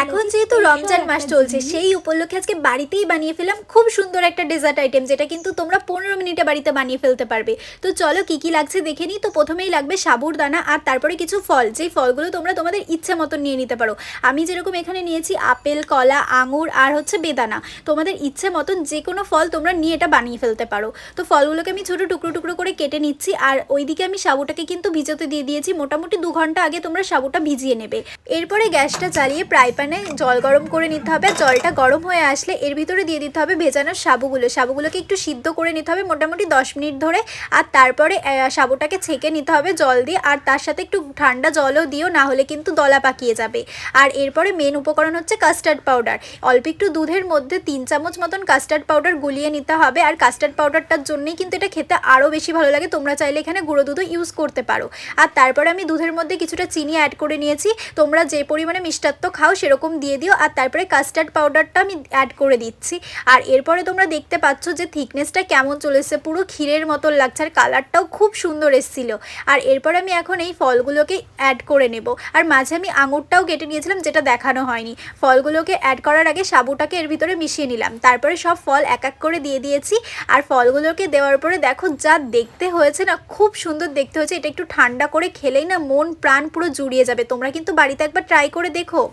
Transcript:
এখন যেহেতু রমজান মাস চলছে সেই উপলক্ষে আজকে বাড়িতেই বানিয়ে ফেললাম খুব সুন্দর একটা ডেজার্ট আইটেম, যেটা কিন্তু তোমরা 15 মিনিটে বাড়িতে বানিয়ে ফেলতে পারবে। তো চলো কি কি লাগছে দেখে নিই। তো প্রথমেই লাগবে সাবুর দানা আর তারপরে কিছু ফল, যেই ফলগুলো তোমরা তোমাদের ইচ্ছে মতন নিয়ে নিতে পারো। আমি যেরকম এখানে নিয়েছি আপেল, কলা, আঙুর আর হচ্ছে বেদানা। তোমাদের ইচ্ছে মতন যে কোনো ফল তোমরা নিয়ে এটা বানিয়ে ফেলতে পারো। তো ফলগুলোকে আমি ছোটো টুকরো টুকরো করে কেটে নিচ্ছি। আর ওইদিকে আমি সাবুটাকে কিন্তু ভিজোতে দিয়ে দিয়েছি, মোটামুটি 2 ঘন্টা আগে তোমরা সাবুটা ভিজিয়ে নেবে। এরপরে গ্যাসটা চালিয়ে ফ্রাই প্যানে জল গরম করে নিতে হবে। জলটা গরম হয়ে আসলে এর ভিতরে দিয়ে দিতে হবে ভেজানো সাবুগুলোকে একটু সিদ্ধ করে নিতে হবে মোটামুটি 10 মিনিট ধরে। আর তারপরে সাবুটাকে ছেঁকে নিতে হবে জল দিয়ে, আর তার সাথে একটু ঠান্ডা জলও দিও, না হলে কিন্তু দলা পাকিয়ে যাবে। আর এরপরে মেন উপকরণ হচ্ছে কাস্টার্ড পাউডার। অল্প একটু দুধের মধ্যে 3 চামচ মতন কাস্টার্ড পাউডার গুলিয়ে নিতে হবে। আর কাস্টার্ড পাউডারটার জন্যই কিন্তু এটা খেতে আরও বেশি ভালো লাগে। তোমরা চাইলে এখানে গুঁড়ো দুধও ইউজ করতে পারো। আর তারপরে আমি দুধের মধ্যে কিছুটা চিনি অ্যাড করে নিয়েছি। তোমরা যে পরিমাণে মিষ্টাত্ব খাও সেরকম দিয়ে দিও। আর তারপরে কাস্টার্ড পাউডারটা আমি অ্যাড করে দিচ্ছি। আর এরপরে তোমরা দেখতে পাচ্ছ যে থিকনেসটা কেমন চলে এসেছে, পুরো ক্ষীরের মতন লাগছে। আর কালারটাও খুব সুন্দর এসেছিল। আর এরপর আমি এখন এই ফলগুলোকে অ্যাড করে নেব। আর মাঝে আমি আঙুরটাও কেটে নিয়েছিলাম, যেটা দেখানো হয়নি। ফলগুলোকে অ্যাড করার আগে সাবুটাকে এর ভিতরে মিশিয়ে নিলাম। তারপরে সব ফল এক এক করে দিয়ে দিয়েছি। আর ফলগুলোকে দেওয়ার পরে দেখো যা দেখতে হয়েছে না, খুব সুন্দর দেখতে হয়েছে। এটা একটু ঠান্ডা করে খেলেই না মন প্রাণ পুরো জুড়িয়ে যাবে। তোমরা কিন্তু বাড়িতে একবার ট্রাই করে দেখো।